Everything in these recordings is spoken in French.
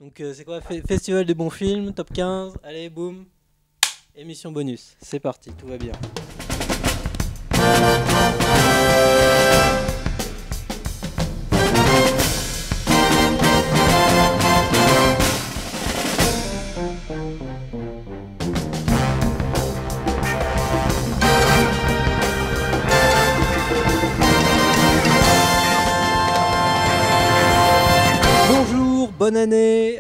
Donc c'est quoi Festival des bons films, top 15, allez boum, émission bonus, c'est parti, tout va bien. Bonjour, bonne année,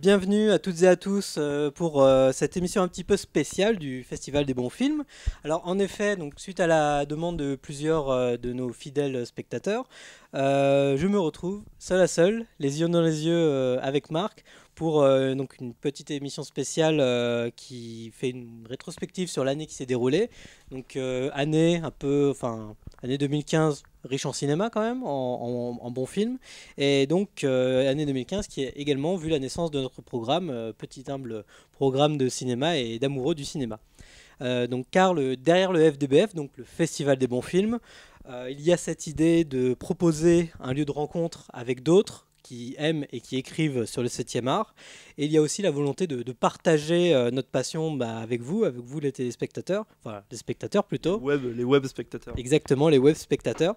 bienvenue à toutes et à tous pour cette émission un petit peu spéciale du Festival des bons films. Alors en effet, donc, suite à la demande de plusieurs de nos fidèles spectateurs, je me retrouve seul à seul, les yeux dans les yeux avec Marc, pour donc une petite émission spéciale qui fait une rétrospective sur l'année qui s'est déroulée. Donc année un peu, enfin année 2015 riche en cinéma quand même, en bons films. Et donc, année 2015 qui a également vu la naissance de notre programme, petit humble programme de cinéma et d'amoureux du cinéma. Donc, car derrière le FDBF, donc le Festival des bons films, il y a cette idée de proposer un lieu de rencontre avec d'autres qui aiment et qui écrivent sur le 7e art. Et il y a aussi la volonté de partager notre passion avec vous les téléspectateurs, enfin les spectateurs plutôt. Les web spectateurs. Exactement, les web spectateurs.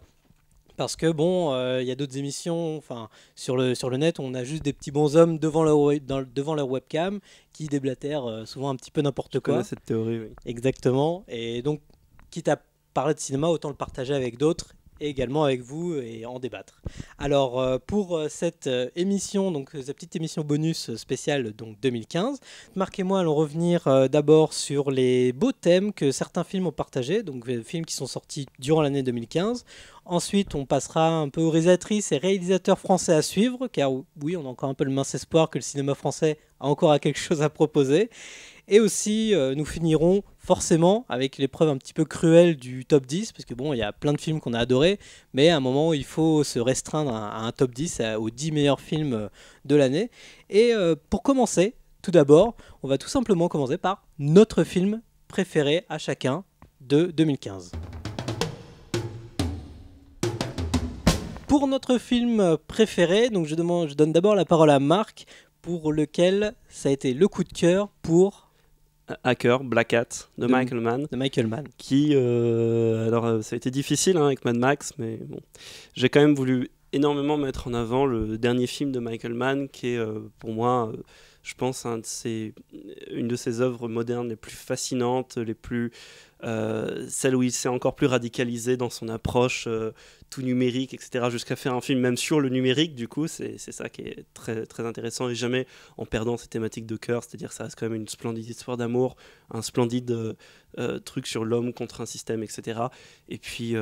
Parce que bon, y a d'autres émissions, enfin sur le net, on a juste des petits bonshommes devant leur webcam qui déblatèrent souvent un petit peu n'importe quoi. Je connais cette théorie, oui. Exactement. Et donc, quitte à parler de cinéma, autant le partager avec d'autres et également avec vous et en débattre. Alors pour cette émission, donc cette petite émission bonus spéciale donc 2015, Marc et moi allons revenir d'abord sur les beaux thèmes que certains films ont partagés, donc des films qui sont sortis durant l'année 2015. Ensuite, on passera un peu aux réalisatrices et réalisateurs français à suivre, car oui, on a encore un peu le mince espoir que le cinéma français a encore quelque chose à proposer. Et aussi, nous finirons forcément avec l'épreuve un petit peu cruelle du top 10, parce que bon, il y a plein de films qu'on a adorés, mais à un moment, il faut se restreindre à un top 10, aux 10 meilleurs films de l'année. Et pour commencer, tout d'abord, on va tout simplement commencer par notre film préféré à chacun de 2015. Pour notre film préféré, donc je donne d'abord la parole à Marc, pour lequel ça a été le coup de cœur pour Hacker, Black Hat, de Michael Mann. De Michael Mann. Qui, ça a été difficile avec Mad Max, mais bon, j'ai quand même voulu énormément mettre en avant le dernier film de Michael Mann, qui est pour moi, je pense, une de ses œuvres modernes les plus fascinantes, celle où il s'est encore plus radicalisé dans son approche tout numérique, etc., jusqu'à faire un film même sur le numérique. Du coup, c'est ça qui est très, très intéressant, et jamais en perdant ces thématiques de cœur, c'est-à-dire ça reste quand même une splendide histoire d'amour, un splendide truc sur l'homme contre un système, etc. Et puis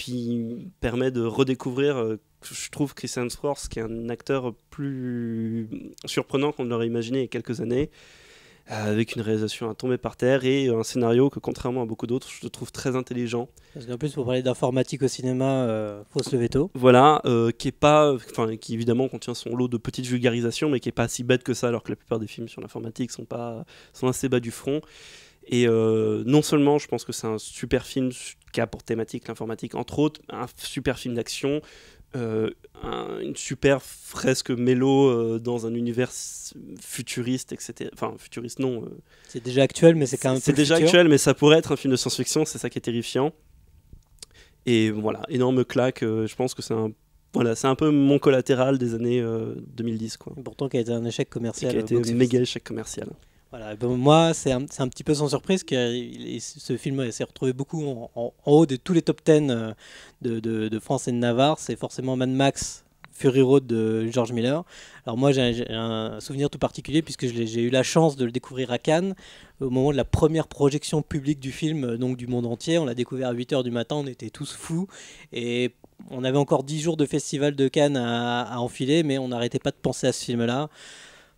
il permet de redécouvrir, je trouve, Chris Hemsworth, qui est un acteur plus surprenant qu'on l'aurait imaginé il y a quelques années, avec une réalisation à tomber par terre et un scénario que, contrairement à beaucoup d'autres, je trouve très intelligent. Parce qu'en plus, pour parler d'informatique au cinéma, faut se lever tôt. Voilà, qui évidemment contient son lot de petites vulgarisations, mais qui est pas si bête que ça, alors que la plupart des films sur l'informatique sont assez bas du front. Et non seulement je pense que c'est un super film qui a pour thématique l'informatique, entre autres, un super film d'action, une super fresque mélo dans un univers futuriste, etc. Enfin, futuriste non. C'est déjà actuel, mais c'est quand même. C'est déjà actuel, mais ça pourrait être un film de science-fiction, c'est ça qui est terrifiant. Et voilà, énorme claque. Je pense que c'est un peu mon collatéral des années 2010, quoi. Et pourtant, qui a été un échec commercial. Qui a été un méga échec commercial. Voilà, ben moi, c'est un petit peu sans surprise que ce film s'est retrouvé beaucoup en haut de tous les top 10 de France et de Navarre. C'est forcément Mad Max, Fury Road de George Miller. Alors moi, j'ai un souvenir tout particulier puisque j'ai eu la chance de le découvrir à Cannes au moment de la première projection publique du film, donc du monde entier. On l'a découvert à 8h du matin, on était tous fous. Et on avait encore 10 jours de festival de Cannes à enfiler, mais on n'arrêtait pas de penser à ce film-là.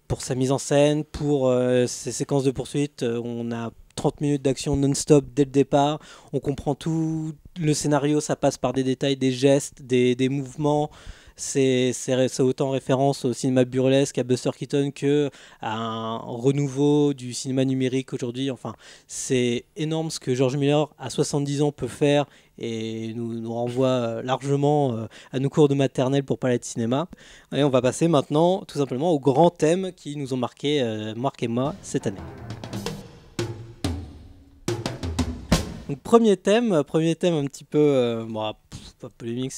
Pour sa mise en scène, pour ses séquences de poursuite, on a 30 minutes d'action non-stop dès le départ, on comprend tout le scénario, ça passe par des détails, des gestes, des mouvements, c'est autant référence au cinéma burlesque, à Buster Keaton, que à un renouveau du cinéma numérique aujourd'hui. Enfin, c'est énorme ce que George Miller, à 70 ans, peut faire et nous renvoie largement à nos cours de maternelle pour parler de cinéma. Et on va passer maintenant tout simplement aux grands thèmes qui nous ont marqué, Marc et moi, cette année. Donc premier thème un petit peu pas polémique,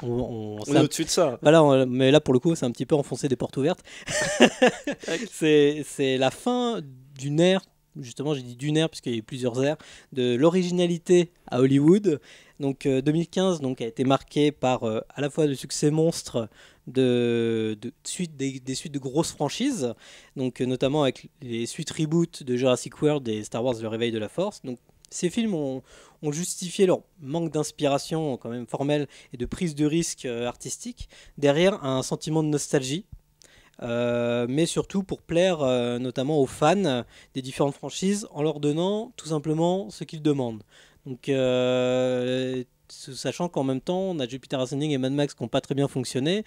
on est au-dessus de ça. Voilà, mais là pour le coup c'est un petit peu enfoncer des portes ouvertes. c'est la fin d'une ère, justement j'ai dit d'une ère puisqu'il y a eu plusieurs ères, de l'originalité à Hollywood. Donc 2015 donc, a été marqué par à la fois le succès monstre des suites de grosses franchises, donc notamment avec les suites reboot de Jurassic World et Star Wars Le Réveil de la Force. Donc ces films ont justifié leur manque d'inspiration quand même formelle et de prise de risque artistique derrière un sentiment de nostalgie, mais surtout pour plaire notamment aux fans des différentes franchises en leur donnant tout simplement ce qu'ils demandent. Donc sachant qu'en même temps on a Jupiter Ascending et Mad Max qui n'ont pas très bien fonctionné,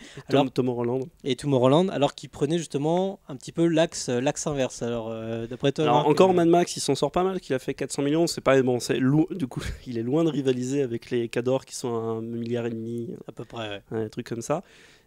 Tomorrowland, alors qu'ils prenaient justement un petit peu l'axe inverse. Alors d'après toi, alors, encore Mad Max il s'en sort pas mal, qu'il a fait 400 millions, c'est pas bon, du coup il est loin de rivaliser avec les Cador qui sont à 1,5 milliard à peu près, un truc comme ça.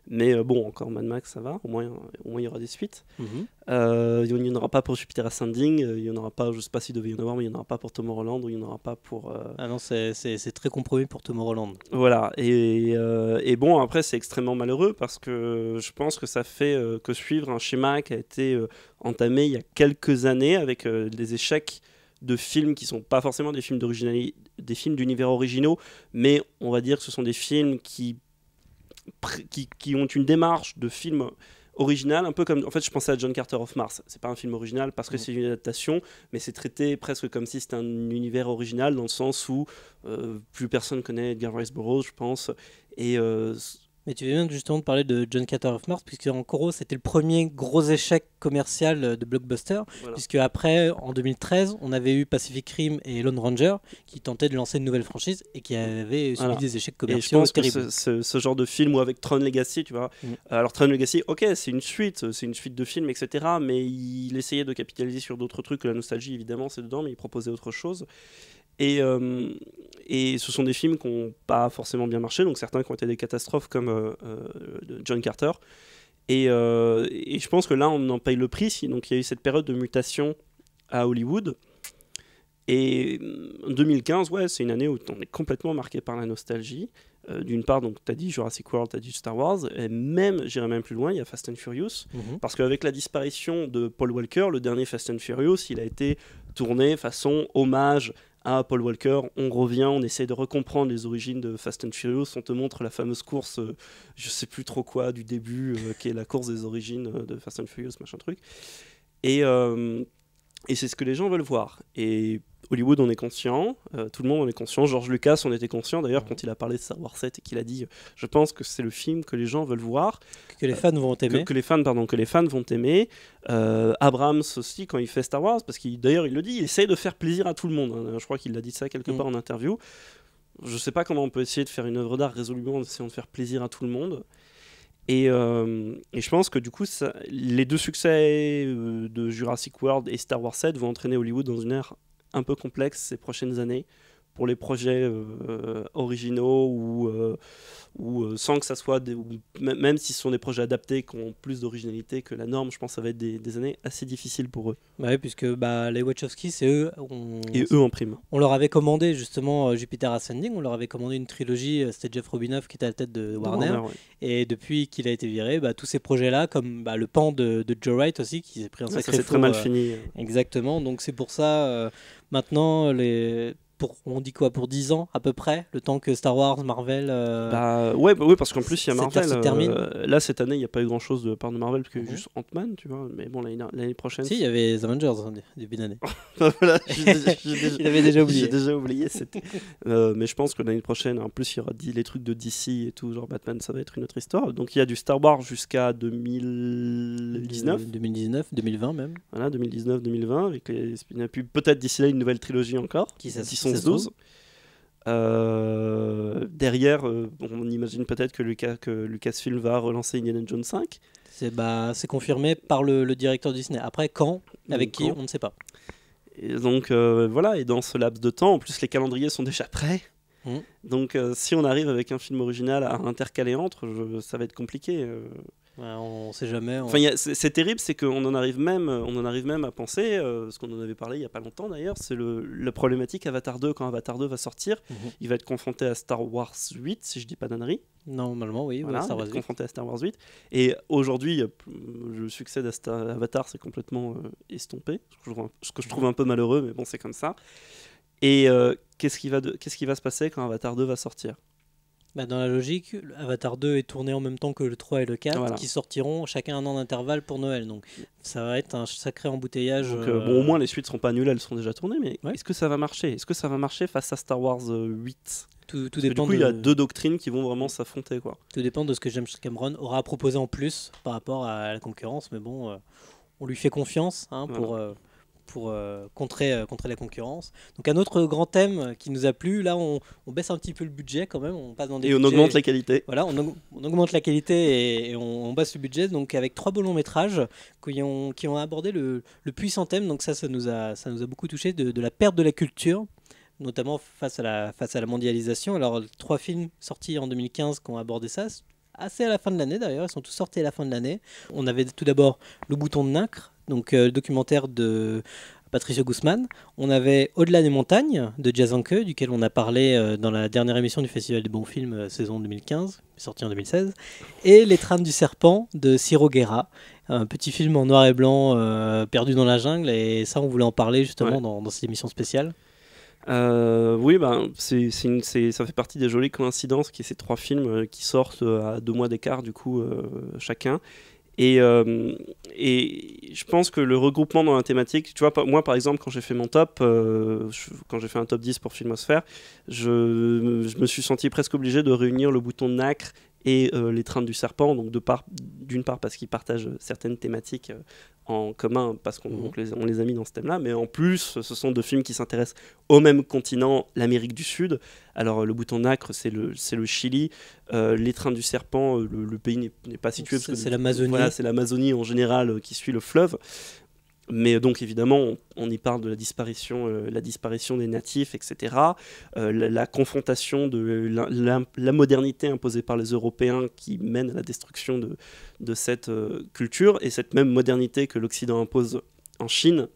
Mais bon, encore Mad Max, ça va. Au moins il y aura des suites. Il n'y en aura pas pour Jupiter Ascending. Il n'y en aura pas, je ne sais pas s'il devait y en avoir, mais il n'y en aura pas pour Tomorrowland, ou il n'y en aura pas pour... Ah non, c'est très compromis pour Tomorrowland. Voilà. Et bon, après, c'est extrêmement malheureux parce que je pense que ça fait que suivre un schéma qui a été entamé il y a quelques années avec des échecs de films qui ne sont pas forcément des films des films d'univers originaux, mais on va dire que ce sont des films qui ont une démarche de film original, un peu comme, en fait je pensais à John Carter of Mars, c'est pas un film original parce que c'est une adaptation, mais c'est traité presque comme si c'était un univers original dans le sens où plus personne connaît Edgar Rice Burroughs, je pense, et mais tu viens justement de parler de John Carter of Mars, puisque en gros c'était le premier gros échec commercial de blockbuster, voilà. Puisque après, en 2013, on avait eu Pacific Rim et Lone Ranger qui tentaient de lancer une nouvelle franchise et qui avaient subi des échecs commerciaux terribles. Et je pense que ce genre de film, ou avec Tron Legacy, tu vois, alors Tron Legacy, ok, c'est une suite de films, etc., mais il essayait de capitaliser sur d'autres trucs, la nostalgie évidemment c'est dedans, mais il proposait autre chose. Et ce sont des films qui n'ont pas forcément bien marché, donc certains qui ont été des catastrophes comme John Carter. Et je pense que là, on en paye le prix. Donc il y a eu cette période de mutation à Hollywood. Et 2015, ouais, c'est une année où on est complètement marqué par la nostalgie. D'une part, donc tu as dit Jurassic World, tu as dit Star Wars, et même, j'irai même plus loin, il y a Fast and Furious, parce qu'avec la disparition de Paul Walker, le dernier Fast and Furious, il a été tourné façon hommage à Paul Walker. On revient, on essaie de recomprendre les origines de Fast and Furious, on te montre la fameuse course, je sais plus trop quoi, du début, qui est la course des origines de Fast and Furious, machin truc. Et c'est ce que les gens veulent voir. Et Hollywood, on est conscient, tout le monde en est conscient. George Lucas, on était conscient d'ailleurs quand il a parlé de Star Wars 7 et qu'il a dit je pense que c'est le film que les gens veulent voir. Que les fans vont aimer. Que les fans vont aimer. Abrams aussi, quand il fait Star Wars, parce qu'il d'ailleurs il le dit, il essaye de faire plaisir à tout le monde. Hein. Je crois qu'il a dit ça quelque part en interview. Je sais pas comment on peut essayer de faire une œuvre d'art résolument en essayant de faire plaisir à tout le monde. Et je pense que du coup, les deux succès de Jurassic World et Star Wars 7 vont entraîner Hollywood dans une ère un peu complexe ces prochaines années pour les projets originaux ou sans que ça soit même si ce sont des projets adaptés qui ont plus d'originalité que la norme, je pense que ça va être des années assez difficiles pour eux. Oui, puisque les Wachowski, c'est eux. Et eux en prime. On leur avait commandé justement Jupiter Ascending, on leur avait commandé une trilogie, c'était Jeff Robinoff qui était à la tête de Warner. Ouais. Et depuis qu'il a été viré, tous ces projets-là, comme le pan de Joe Wright aussi, qui s'est pris un sacré ça, c'est très mal fini. Exactement, donc c'est pour ça, maintenant, on dit quoi, pour 10 ans à peu près, le temps que Star Wars, Marvel... oui, parce qu'en plus il y a Marvel, se termine. Là cette année il n'y a pas eu grand chose de part de Marvel, parce qu'il y a juste Ant-Man, tu vois, mais bon l'année prochaine... Si, il y avait The Avengers début d'année. Voilà, il avait déjà oublié. J'ai déjà oublié, mais je pense que l'année prochaine, en plus il y aura les trucs de DC et tout, genre Batman, ça va être une autre histoire. Donc il y a du Star Wars jusqu'à 2019. 2020 même. Voilà, 2019-2020, il y a peut-être d'ici là une nouvelle trilogie encore, qui 11-12. Derrière, on imagine peut-être que Lucasfilm va relancer Indiana Jones 5. C'est confirmé par le directeur Disney. Après, quand, avec qui, on ne sait pas. Et donc voilà, et dans ce laps de temps, en plus les calendriers sont déjà prêts. Donc si on arrive avec un film original à intercaler entre, ça va être compliqué. Ouais, on sait jamais. Enfin, c'est terrible, c'est qu'on en arrive même à penser, ce qu'on en avait parlé il n'y a pas longtemps d'ailleurs, c'est la problématique Avatar 2. Quand Avatar 2 va sortir, il va être confronté à Star Wars 8, si je dis pas d'ânerie. Normalement, oui, voilà, Star il va Wars être 8. confronté à Star Wars 8. Et aujourd'hui, le succès d'Avatar, c'est complètement estompé, ce que je trouve un peu malheureux, mais bon, c'est comme ça. Et qu'est-ce qui va se passer quand Avatar 2 va sortir ? Dans la logique, Avatar 2 est tourné en même temps que le 3 et le 4, qui sortiront chacun un an d'intervalle pour Noël. Donc ça va être un sacré embouteillage. Donc, au moins les suites ne seront pas annulées, elles seront déjà tournées, mais est-ce que ça va marcher ? Est-ce que ça va marcher face à Star Wars 8 ? Tout Parce dépend. Que, du coup, il y a deux doctrines qui vont vraiment s'affronter, quoi. Tout dépend de ce que James Cameron aura proposé en plus par rapport à la concurrence, mais bon, on lui fait confiance pour contrer la concurrence. Donc un autre grand thème qui nous a plu, là on baisse un petit peu le budget quand même, on passe dans des budgets, on augmente la qualité. Voilà, on augmente la qualité et on baisse le budget, donc avec 3 beaux longs métrages qui ont abordé le puissant thème, donc ça nous a beaucoup touché, de la perte de la culture, notamment face à la mondialisation. Alors 3 films sortis en 2015 qui ont abordé ça, assez à la fin de l'année d'ailleurs, ils sont tous sortis à la fin de l'année. On avait tout d'abord Le Bouton de Nacre, donc le documentaire de Patricio Guzman. On avait Au-delà des montagnes de Jazz Anke, duquel on a parlé dans la dernière émission du Festival des bons films saison 2015, sorti en 2016. Et Les trames du serpent de Ciro Guerra, un petit film en noir et blanc perdu dans la jungle. Et ça, on voulait en parler justement dans cette émission spéciale. Oui, ça fait partie des jolies coïncidences qu'il y ait ces 3 films qui sortent à 2 mois d'écart du coup chacun. Et je pense que le regroupement dans la thématique, tu vois, moi par exemple quand j'ai fait mon top, quand j'ai fait un top 10 pour Filmosphère, je me suis senti presque obligé de réunir Le Bouton de Nacre et Les trains du serpent, donc d'une part parce qu'ils partagent certaines thématiques en commun, parce qu'on les a mis dans ce thème-là, mais en plus, ce sont 2 films qui s'intéressent au même continent, l'Amérique du Sud. Alors, Le Bouton de Nacre, c'est le Chili. Les trains du serpent, le pays n'est pas situé. C'est l'Amazonie. Voilà, c'est l'Amazonie en général qui suit le fleuve. Mais donc évidemment, on y parle de la disparition des natifs, etc. La confrontation de la modernité imposée par les Européens qui mène à la destruction de cette culture, et cette même modernité que l'Occident impose en Chine,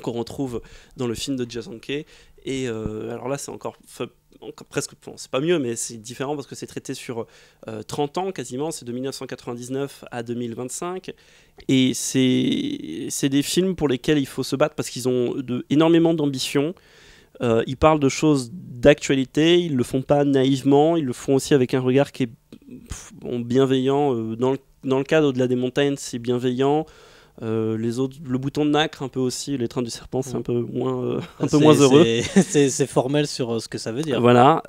qu'on retrouve dans le film de Jazz Anke. Et alors là, c'est encore presque, bon, c'est pas mieux, mais c'est différent parce que c'est traité sur 30 ans quasiment, c'est de 1999 à 2025, et c'est des films pour lesquels il faut se battre parce qu'ils ont énormément d'ambition. Ils parlent de choses d'actualité, ils le font pas naïvement, ils le font aussi avec un regard qui est bienveillant. Dans le cadre Au-delà des montagnes, c'est bienveillant. Les autres, Le Bouton de Nacre un peu aussi, Les trains du serpent, c'est un peu moins heureux. C'est formel sur ce que ça veut dire. Voilà,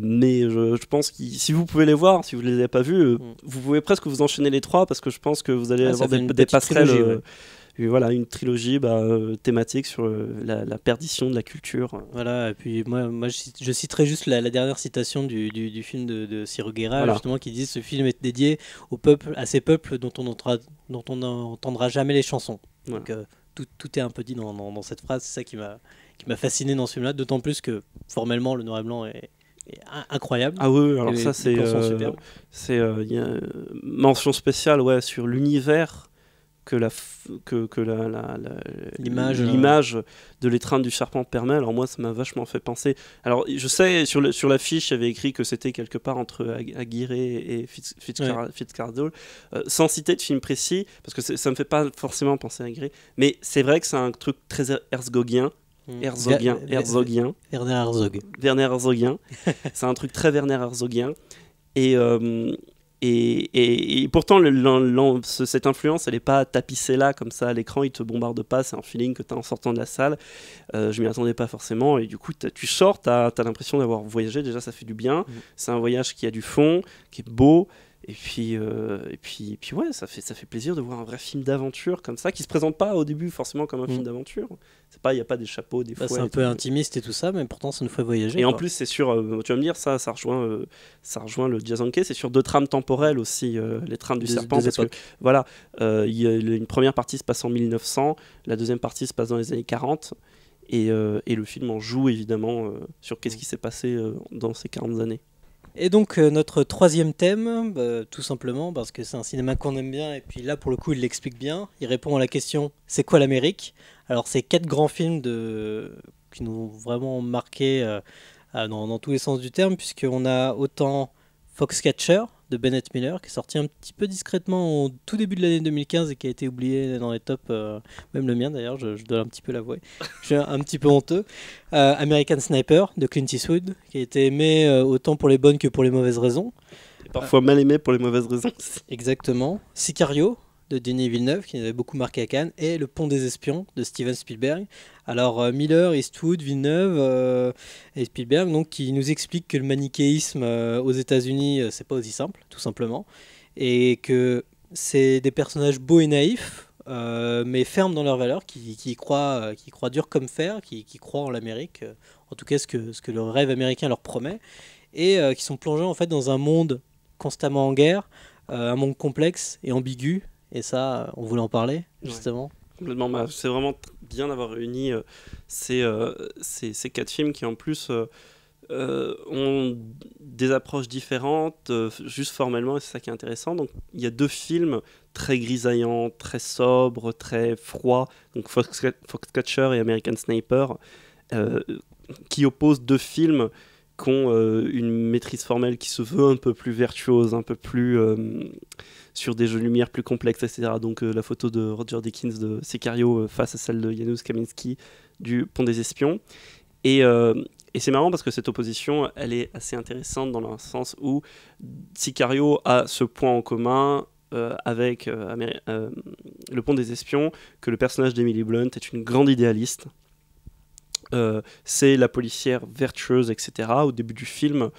mais je pense que si vous pouvez les voir, si vous ne les avez pas vus, vous pouvez presque vous enchaîner les 3 parce que je pense que vous allez avoir des passerelles. Voilà, une trilogie thématique sur la perdition de la culture. Voilà, et puis moi je citerai juste la dernière citation du film de Ciro Guerra, voilà, justement, qui dit: ce film est dédié à ces peuples dont on n'entendra jamais les chansons. Voilà. Donc tout est un peu dit dans cette phrase. C'est ça qui m'a fasciné dans ce film-là, d'autant plus que formellement le noir et blanc est incroyable. Ah oui, alors ça c'est y a mention spéciale sur l'univers que l'image de l'étreinte du serpent permet. Alors moi, ça m'a vachement fait penser. Alors je sais, sur l'affiche, il y avait écrit que c'était quelque part entre Aguirre et Fitzcarraldol, sans citer de film précis, parce que ça me fait pas forcément penser à Aguirre, mais c'est vrai que c'est un truc très herzogien. Werner Herzog. C'est un truc très Werner Herzogien. Et pourtant, cette influence, elle n'est pas tapissée là, comme ça, à l'écran, il te bombarde pas, c'est un feeling que tu as en sortant de la salle. Je m'y attendais pas forcément, et du coup, tu sors, tu as l'impression d'avoir voyagé, déjà ça fait du bien. C'est un voyage qui a du fond, qui est beau, Et puis ouais, ça fait plaisir de voir un vrai film d'aventure comme ça, qui se présente pas au début forcément comme un film d'aventure. Il n'y a pas des chapeaux, des fouets. C'est un peu intimiste et tout ça, mais pourtant ça nous fait voyager. Et en plus, c'est sur, tu vas me dire, ça rejoint le Jazz Anke, c'est sur 2 trames temporelles aussi, les trames du serpent. Parce que, voilà, une première partie se passe en 1900, la deuxième partie se passe dans les années 40, et le film en joue évidemment sur qu'est-ce qui s'est passé dans ces 40 années. Et donc notre troisième thème, tout simplement parce que c'est un cinéma qu'on aime bien, et puis là pour le coup il l'explique bien, il répond à la question c'est quoi l'Amérique. Alors c'est 4 grands films qui nous ont vraiment marqué dans tous les sens du terme, puisqu'on a autant Foxcatcher de Bennett Miller, qui est sorti un petit peu discrètement au tout début de l'année 2015 et qui a été oublié dans les tops, même le mien d'ailleurs, je dois un petit peu l'avouer. Je suis un petit peu honteux. American Sniper de Clint Eastwood, qui a été aimé autant pour les bonnes que pour les mauvaises raisons. Et parfois mal aimé pour les mauvaises raisons. Exactement. Sicario de Denis Villeneuve, qui nous avait beaucoup marqué à Cannes, et Le Pont des Espions de Steven Spielberg. Alors Miller, Eastwood, Villeneuve et Spielberg, donc, qui nous expliquent que le manichéisme aux États-Unis, c'est pas aussi simple, tout simplement, et que c'est des personnages beaux et naïfs, mais fermes dans leurs valeurs, qui croient dur comme fer, qui croient en l'Amérique, en tout cas ce que le rêve américain leur promet, et qui sont plongés en fait dans un monde constamment en guerre, un monde complexe et ambigu. Et ça, on voulait en parler, justement. Ouais, complètement. C'est vraiment bien d'avoir réuni ces 4 films qui, en plus, ont des approches différentes, juste formellement, et c'est ça qui est intéressant. Donc, il y a 2 films très grisaillants, très sobres, très froids, donc Foxcatcher et American Sniper, qui opposent 2 films qui ont une maîtrise formelle qui se veut un peu plus vertueuse, un peu plus sur des jeux de lumière plus complexes, etc. Donc la photo de Roger Deakins de Sicario face à celle de Janusz Kaminski du Pont des Espions. Et c'est marrant parce que cette opposition, elle est assez intéressante dans le sens où Sicario a ce point en commun avec Le Pont des Espions, que le personnage d'Emily Blunt est une grande idéaliste. C'est la policière vertueuse, etc. Au début du film,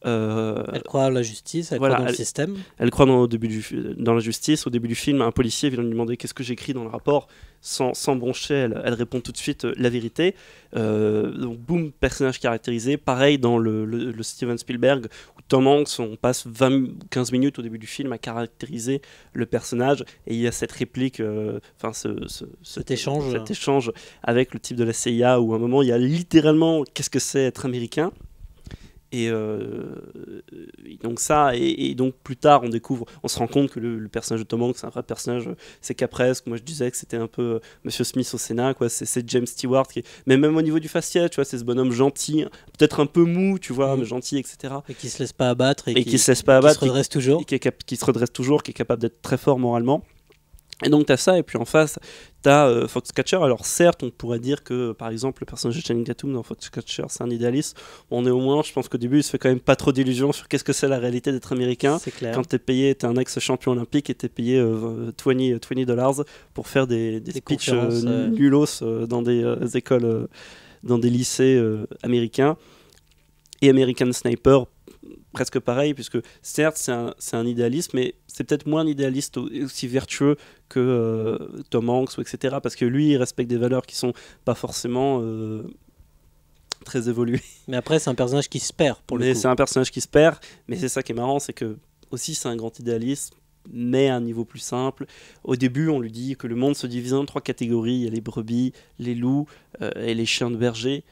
elle croit à la justice, elle croit dans le système. Elle croit dans la justice. Au début du film, un policier vient lui demander qu'est-ce que j'écris dans le rapport. Sans broncher, elle répond tout de suite la vérité. Donc boum, personnage caractérisé. Pareil dans le Steven Spielberg, où Tom Hanks, on passe 15 minutes au début du film à caractériser le personnage, et il y a cette réplique, cet échange avec le type de la CIA, où à un moment il y a littéralement qu'est-ce que c'est être américain. Et donc ça, et donc plus tard on se rend compte que le personnage de Tom Hanks, c'est un vrai personnage, c'est capresque. Moi je disais que c'était un peu Monsieur Smith au Sénat, quoi. C'est James Stewart mais même au niveau du faciès, tu vois, c'est ce bonhomme gentil, peut-être un peu mou, tu vois, mais gentil, etc. Et qui se laisse pas abattre, et qui se redresse toujours, qui se redresse toujours, qui est capable d'être très fort moralement. Et donc t'as ça, et puis en face t'as Foxcatcher. Alors certes, on pourrait dire que par exemple le personnage de Channing Tatum dans Foxcatcher, c'est un idéaliste. On est au moins, je pense qu'au début il se fait quand même pas trop d'illusions sur qu'est-ce que c'est la réalité d'être américain. C'est clair. Quand t'es un ex-champion olympique et t'es payé $20 pour faire des speeches nullos dans des écoles, dans des lycées américains. Et American Sniper, presque pareil, puisque certes c'est un idéaliste, mais c'est peut-être moins un idéaliste aussi vertueux que Tom Hanks, etc. Parce que lui il respecte des valeurs qui sont pas forcément très évoluées. Mais après c'est un personnage qui se perd pour le coup. C'est un personnage qui se perd, mais c'est ça qui est marrant, c'est que aussi c'est un grand idéaliste, mais à un niveau plus simple. Au début on lui dit que le monde se divise en 3 catégories, il y a les brebis, les loups et les chiens de berger.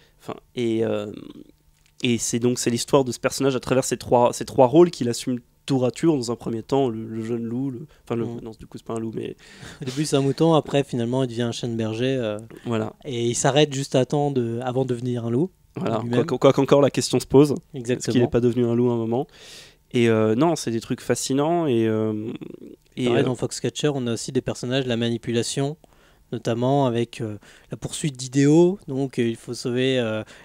Et c'est l'histoire de ce personnage à travers ces trois rôles qu'il assume tour à tour. Dans un premier temps, le jeune loup, non, du coup c'est pas un loup, mais au début c'est un mouton, après finalement il devient un chien de berger. Voilà. Et il s'arrête juste à temps avant de devenir un loup. Voilà. Quoi qu'encore la question se pose. Exactement. Est-ce qu'il n'est pas devenu un loup à un moment? Et non, c'est des trucs fascinants. Pareil, dans Foxcatcher, on a aussi des personnages, la manipulation, notamment avec la poursuite d'idéaux. Donc il faut sauver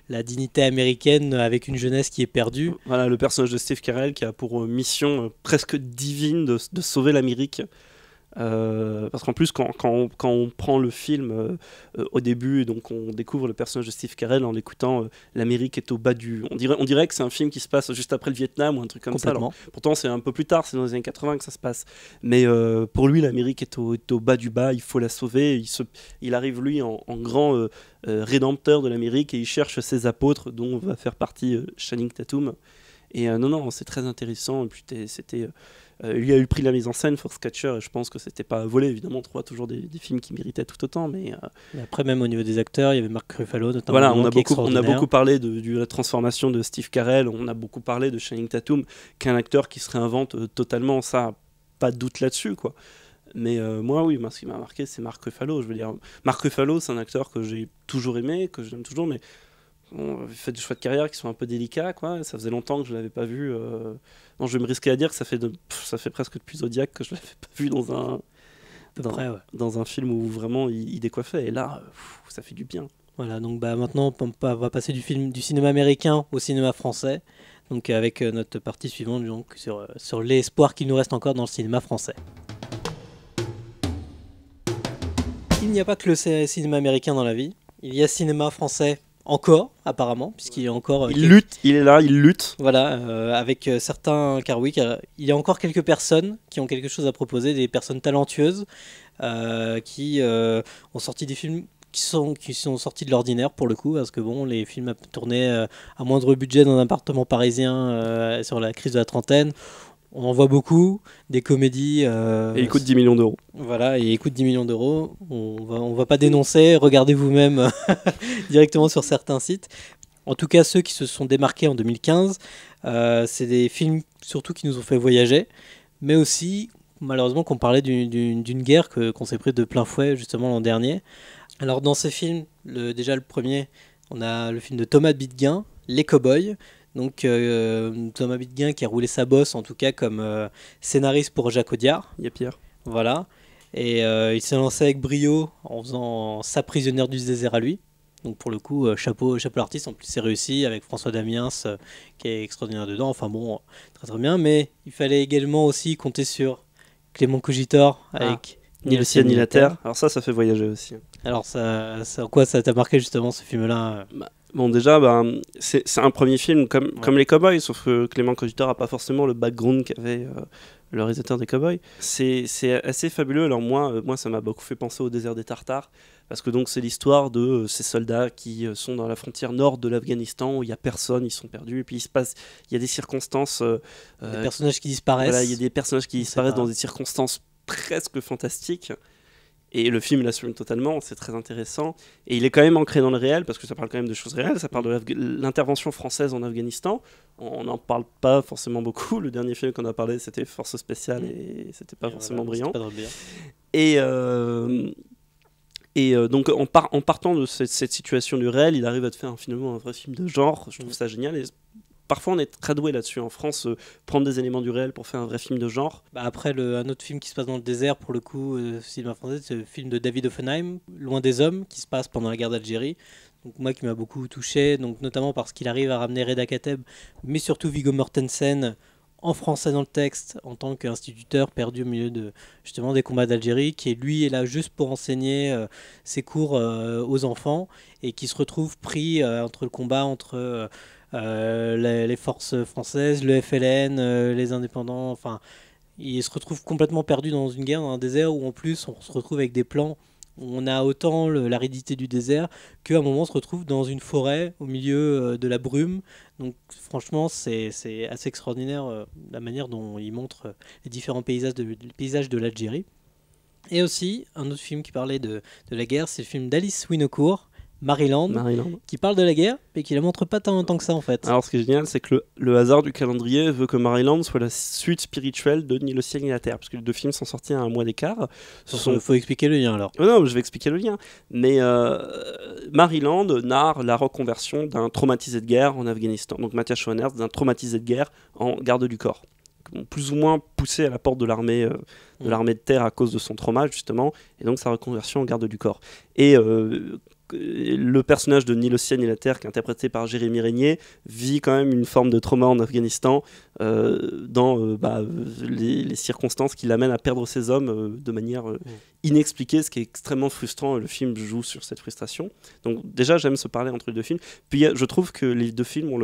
la dignité américaine avec une jeunesse qui est perdue. Voilà, le personnage de Steve Carell qui a pour mission presque divine de sauver l'Amérique. Parce qu'en plus, quand on prend le film au début, donc on découvre le personnage de Steve Carell en l'écoutant, l'Amérique est au bas du... On dirait que c'est un film qui se passe juste après le Vietnam ou un truc comme ça. Alors, pourtant, c'est un peu plus tard, c'est dans les années 80 que ça se passe. Mais pour lui, l'Amérique est au bas du bas, il faut la sauver. Il arrive, lui, en grand rédempteur de l'Amérique, et il cherche ses apôtres, dont va faire partie Channing Tatum. Et non, c'est très intéressant. Et puis c'était... lui a eu le prix de la mise en scène, Foxcatcher, et je pense que c'était pas volé. Évidemment, on trouvera toujours des films qui méritaient tout autant, mais après, même au niveau des acteurs, il y avait Mark Ruffalo notamment. Voilà, on a beaucoup parlé de la transformation de Steve Carell, on a beaucoup parlé de Channing Tatum, qu'un acteur qui se réinvente totalement, ça, pas de doute là-dessus, quoi. Mais moi, ce qui m'a marqué, c'est Mark Ruffalo. Je veux dire, Mark Ruffalo, c'est un acteur que j'ai toujours aimé, que j'aime toujours, mais il fait des choix de carrière qui sont un peu délicats, quoi. Ça faisait longtemps que je l'avais pas vu. Non, je vais me risquer à dire que ça fait presque depuis Zodiac que je l'avais pas vu dans un film où vraiment il décoiffait. Et là, ça fait du bien. Voilà, donc maintenant on va passer du cinéma américain au cinéma français. Donc avec notre partie suivante, donc sur l'espoir qu'il nous reste encore dans le cinéma français. Il n'y a pas que le cinéma américain dans la vie. Il y a cinéma français. Encore, apparemment, puisqu'il est encore... il est là, il lutte. Voilà, avec certains... car il y a encore quelques personnes qui ont quelque chose à proposer, des personnes talentueuses qui ont sorti des films qui sont sortis de l'ordinaire, pour le coup, parce que bon, les films à tourner à moindre budget dans un appartement parisien sur la crise de la trentaine, on en voit beaucoup, des comédies... et ils coûtent 10 millions d'euros. Voilà, et ils coûtent 10 millions d'euros. On va pas dénoncer, regardez vous-même directement sur certains sites. En tout cas, ceux qui se sont démarqués en 2015, c'est des films surtout qui nous ont fait voyager, mais aussi, malheureusement, qu'on parlait d'une guerre qu'on s'est pris de plein fouet justement l'an dernier. Alors dans ces films, déjà le premier, on a le film de Thomas Bidguin, Les Cowboys. Donc Thomas Bidguin qui a roulé sa bosse en tout cas comme scénariste pour Jacques Audiard. Il y a Pierre. Voilà. Et il s'est lancé avec brio en faisant Sa prisonnière du désert à lui. Donc pour le coup, chapeau l'artiste. En plus c'est réussi avec François Damiens qui est extraordinaire dedans. Enfin bon, très très bien. Mais il fallait également aussi compter sur Clément Cogitor avec Ni le ciel ni la terre. Alors ça fait voyager aussi. Alors en quoi ça t'a marqué justement ce film-là Bon, déjà, c'est un premier film comme les Cowboys, sauf que Clément Cogitor n'a pas forcément le background qu'avait le réalisateur des Cowboys. C'est assez fabuleux. Alors moi, ça m'a beaucoup fait penser au désert des Tartares, parce que donc c'est l'histoire de ces soldats qui sont dans la frontière nord de l'Afghanistan, où il n'y a personne, ils sont perdus, et puis il y a des circonstances... des personnages qui disparaissent. Voilà, il y a des personnages qui disparaissent dans des circonstances presque fantastique, et le film l'assume totalement, c'est très intéressant, et il est quand même ancré dans le réel parce que ça parle quand même de choses réelles, ça parle de l'intervention française en Afghanistan. On n'en parle pas forcément beaucoup. Le dernier film qu'on a parlé, c'était Force Spéciale, et c'était pas forcément brillant. Pas bien. Et donc en partant de cette situation du réel, il arrive à te faire finalement un vrai film de genre. Je trouve ça génial, et parfois on est très doué là-dessus en France, prendre des éléments du réel pour faire un vrai film de genre. Après, un autre film qui se passe dans le désert, pour le coup, cinéma français, c'est le film de David Oppenheim, Loin des hommes, qui se passe pendant la guerre d'Algérie. Donc moi qui m'a beaucoup touché, donc notamment parce qu'il arrive à ramener Reda Kateb, mais surtout Viggo Mortensen en français dans le texte, en tant qu'instituteur perdu au milieu justement des combats d'Algérie, qui lui est là juste pour enseigner ses cours aux enfants, et qui se retrouve pris entre le combat entre les forces françaises, le FLN, les indépendants, enfin, il se retrouve complètement perdu dans une guerre, dans un désert où en plus on se retrouve avec des plans où on a autant l'aridité du désert qu'à un moment on se retrouve dans une forêt au milieu de la brume. Donc franchement c'est assez extraordinaire la manière dont il montre les différents paysages de l'Algérie. Et aussi un autre film qui parlait de la guerre, c'est le film d'Alice Winocourt, Maryland, qui parle de la guerre, mais qui la montre pas tant que ça en fait. Alors ce qui est génial, c'est que le hasard du calendrier veut que Maryland soit la suite spirituelle de Ni le ciel ni la terre, parce que les deux films sont sortis à un mois d'écart. Il faut expliquer le lien alors. Non, je vais expliquer le lien. Mais Maryland narre la reconversion d'un traumatisé de guerre en Afghanistan. Donc Matthias Schoenaerts, d'un traumatisé de guerre en garde du corps, plus ou moins poussé à la porte de l'armée de terre à cause de son trauma justement, et donc sa reconversion en garde du corps. Et le personnage de Ni le ciel ni la terre, qui est interprété par Jérémy Régnier, vit quand même une forme de trauma en Afghanistan dans les circonstances qui l'amènent à perdre ses hommes de manière inexpliquée, ce qui est extrêmement frustrant. Le film joue sur cette frustration. Donc déjà, j'aime ce parler entre les deux films. Puis je trouve que les deux films ont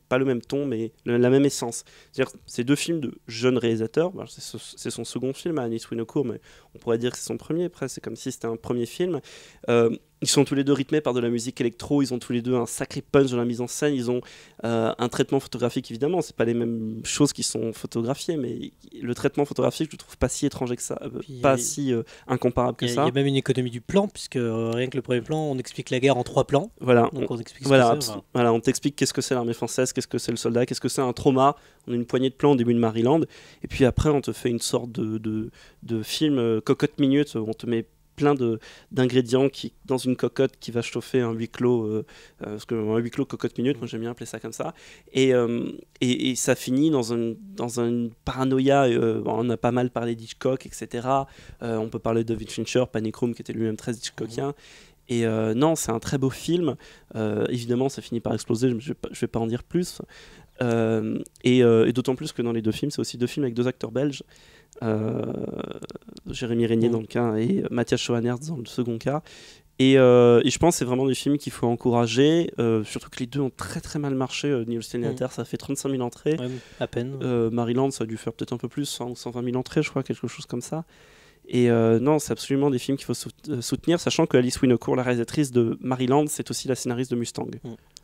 pas le même ton, mais la même essence. C'est-à-dire, c'est deux films de jeunes réalisateurs. C'est son second film à Anis Winocourt, mais on pourrait dire que c'est son premier. Après, c'est comme si c'était un premier film. Ils sont tous les deux rythmés par de la musique électro, ils ont tous les deux un sacré punch dans la mise en scène, ils ont un traitement photographique, évidemment, c'est pas les mêmes choses qui sont photographiées, mais le traitement photographique, je le trouve pas si étranger que ça, si incomparable que ça. Il y a même une économie du plan, puisque rien que le premier plan, on explique la guerre en 3 plans. Voilà, donc on explique on t'explique qu'est-ce que c'est l'armée française, qu'est-ce que c'est le soldat, qu'est-ce que c'est un trauma. On a une poignée de plans au début de Maryland, et puis après on te fait une sorte de film cocotte minute, où on te met plein d'ingrédients dans une cocotte qui va chauffer un huis clos, parce qu'un huis clos cocotte minute, moi j'aime bien appeler ça comme ça, et ça finit dans une paranoïa. On a pas mal parlé d'Hitchcock, etc. On peut parler de David Fincher, Panic Room, qui était lui-même très Hitchcockien. Et non, c'est un très beau film. Évidemment, ça finit par exploser, je vais pas en dire plus. Et d'autant plus que dans les deux films, c'est aussi deux films avec deux acteurs belges. Jérémy Régnier dans le cas et Matthias Schoenaerts dans le second cas, et je pense que c'est vraiment des films qu'il faut encourager, surtout que les deux ont très très mal marché. Ni le ciel ni la terre, ça a fait 35 000 entrées, à peine. Maryland, ça a dû faire peut-être un peu plus, 100 ou 120 000 entrées, je crois, quelque chose comme ça. Et non, c'est absolument des films qu'il faut soutenir, sachant que Alice Winocourt, la réalisatrice de Maryland, c'est aussi la scénariste de Mustang.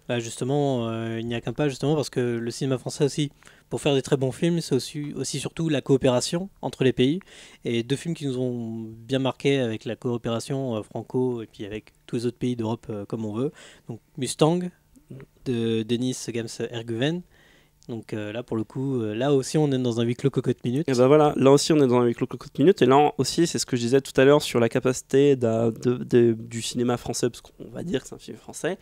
Bah justement, il n'y a qu'un pas, justement, parce que le cinéma français aussi, pour faire des très bons films, c'est aussi surtout la coopération entre les pays. Et deux films qui nous ont bien marqué avec la coopération franco et puis avec tous les autres pays d'Europe comme on veut. Donc Mustang de Denis Gams-Erguven. Donc là, pour le coup, là aussi, on est dans un huis clos cocotte minute. Et ben voilà, là aussi, on est dans un huis clos cocotte minute. Et là aussi, c'est ce que je disais tout à l'heure sur la capacité du cinéma français, parce qu'on va dire que c'est un film français,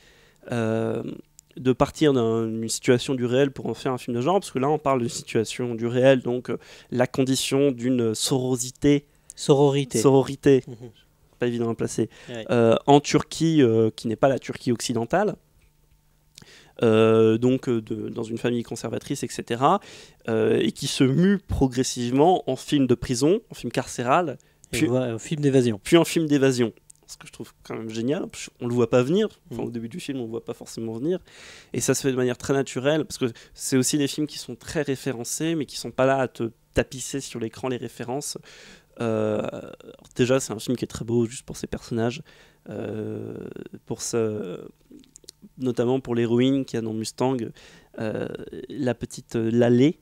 de partir d'une situation du réel pour en faire un film de genre, parce que là, on parle de situation du réel, donc la condition d'une sororité. Pas évident à placer. Ouais. En Turquie, qui n'est pas la Turquie occidentale. Dans une famille conservatrice, etc., et qui se mue progressivement en film de prison, en film carcéral, puis en film d'évasion. Puis en film d'évasion. Ce que je trouve quand même génial, on le voit pas venir, au début du film on le voit pas forcément venir, et ça se fait de manière très naturelle, parce que c'est aussi des films qui sont très référencés, mais qui sont pas là à te tapisser sur l'écran les références. Déjà c'est un film qui est très beau juste pour ses personnages, notamment pour l'héroïne qu'il y a dans Mustang, la petite Lalé.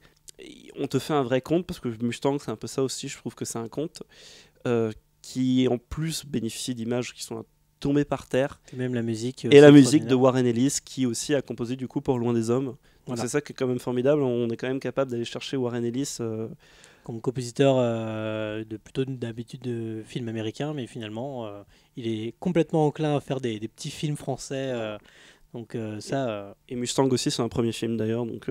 On te fait un vrai conte, parce que Mustang c'est un peu ça aussi, je trouve que c'est un conte qui en plus bénéficie d'images qui sont tombées par terre. Et même la musique. Et la musique de Warren Ellis, qui aussi a composé du coup pour Loin des Hommes. Voilà. C'est ça qui est quand même formidable, on est quand même capable d'aller chercher Warren Ellis. Comme compositeur plutôt d'habitude de films américains, mais finalement il est complètement enclin à faire des petits films français. Et Mustang aussi, c'est un premier film d'ailleurs, donc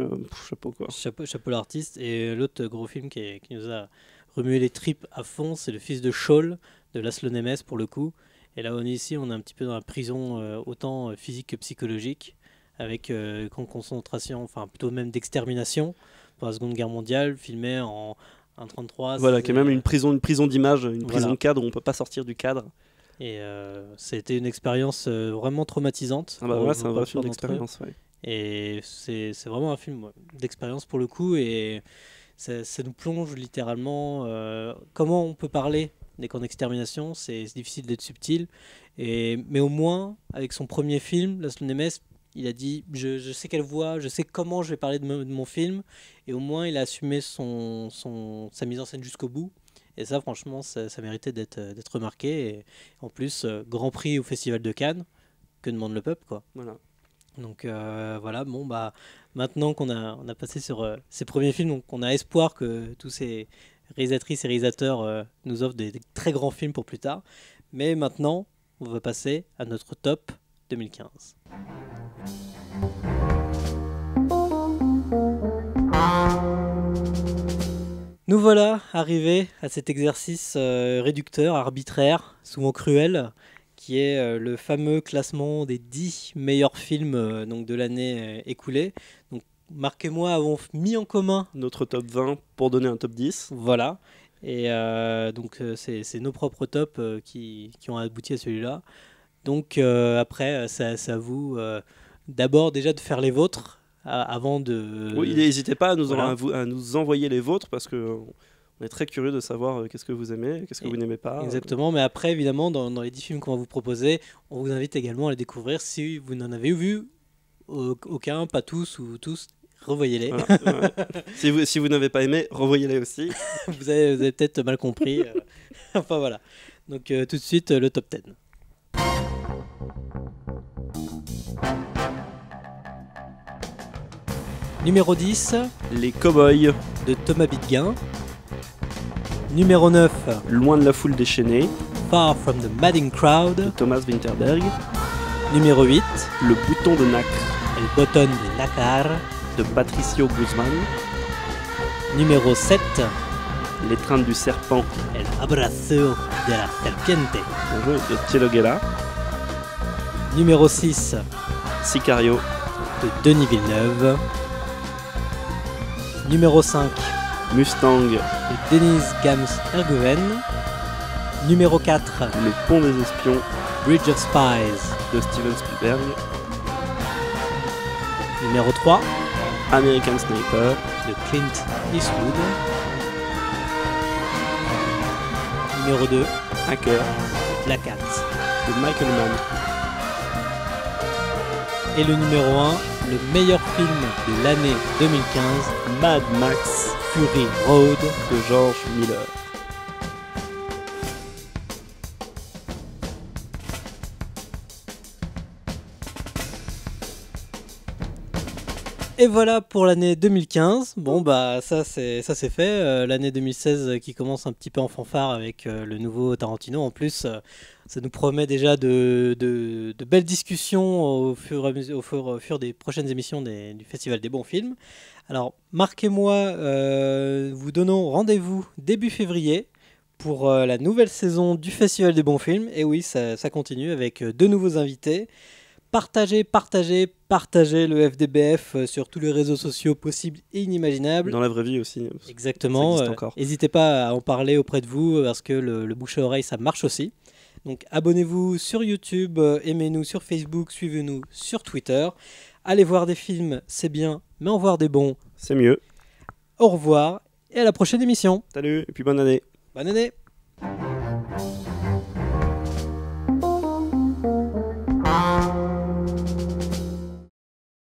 chapeau quoi. Chapeau l'artiste. Et l'autre gros film qui nous a remué les tripes à fond, c'est Le Fils de Shaul de Laszlo Nemes pour le coup. Et là on est un petit peu dans la prison autant physique que psychologique, avec concentration, enfin plutôt même d'extermination pour la Seconde Guerre mondiale, filmé en 1933. Voilà, qui est même une prison d'image, une prison de cadre où on peut pas sortir du cadre. Et ça a été une expérience vraiment traumatisante. Ah bah ouais, c'est un vrai film d'expérience. Ouais. Et c'est vraiment un film d'expérience pour le coup, et ça nous plonge littéralement. Comment on peut parler des camps d'extermination, c'est difficile d'être subtil. Mais au moins, avec son premier film, Laszlo Nemes, il a dit je sais quelle voix, je sais comment je vais parler de mon film, et au moins il a assumé sa mise en scène jusqu'au bout. Et ça, franchement, ça méritait d'être remarqué. Et en plus, Grand Prix au Festival de Cannes, que demande le peuple, quoi. Voilà. Donc voilà, bon, bah, maintenant qu'on a passé sur ces premiers films, donc on a espoir que tous ces réalisatrices et réalisateurs nous offrent des très grands films pour plus tard. Mais maintenant, on va passer à notre top 2015. Nous voilà arrivés à cet exercice réducteur, arbitraire, souvent cruel, qui est le fameux classement des 10 meilleurs films donc de l'année écoulée. Donc Marc et moi avons mis en commun notre top 20 pour donner un top 10. Voilà. Et donc c'est nos propres tops qui ont abouti à celui-là. Donc après, c'est à vous d'abord déjà de faire les vôtres avant de... Oui, n'hésitez pas à nous, Voilà. à nous envoyer les vôtres parce que on est très curieux de savoir qu'est-ce que vous aimez, qu'est-ce que vous n'aimez pas. Exactement, mais après évidemment dans les 10 films qu'on va vous proposer, on vous invite également à les découvrir si vous n'en avez vu aucun, pas tous ou tous. Revoyez-les. Voilà, ouais. Si vous n'avez pas aimé, revoyez-les aussi. vous avez peut-être mal compris. Enfin voilà. Donc tout de suite, le top 10. Numéro 10, Les Cowboys, de Thomas Bidguin. Numéro 9, Loin de la foule déchaînée, Far from the Madding Crowd. de Thomas Winterberg. Numéro 8, Le bouton de Nacre, El Botón de Nácar. de Patricio Guzman. Numéro 7, L'étreinte du serpent, El Abrazo de la Serpiente. de Cielo Guerra. Numéro 6, Sicario, de Denis Villeneuve. Numéro 5, Mustang, de Denis Gams Ergoven. Numéro 4, Le pont des espions, Bridge of Spies. de Steven Spielberg. Numéro 3, American Sniper, de Clint Eastwood. Numéro 2, Hacker, Black Hat. de Michael Mann. Et le numéro 1, le meilleur film de l'année 2015, Mad Max, Fury Road. de George Miller. Et voilà pour l'année 2015. Bon bah ça c'est fait. L'année 2016 qui commence un petit peu en fanfare avec le nouveau Tarantino. En plus, ça nous promet déjà de belles discussions au fur et à mesure, au fur des prochaines émissions du Festival des bons films. Alors Marc et moi vous donnons rendez-vous début février pour la nouvelle saison du Festival des bons films. Et oui, ça continue avec deux nouveaux invités. Partagez le FDBF sur tous les réseaux sociaux possibles et inimaginables. Dans la vraie vie aussi. Exactement. Ça existe encore. N'hésitez pas à en parler auprès de vous parce que le bouche à oreille, ça marche aussi. Donc abonnez-vous sur YouTube, aimez-nous sur Facebook, suivez-nous sur Twitter. Allez voir des films, c'est bien, mais en voir des bons, C'est mieux. au revoir et à la prochaine émission. Salut, et puis bonne année. Bonne année.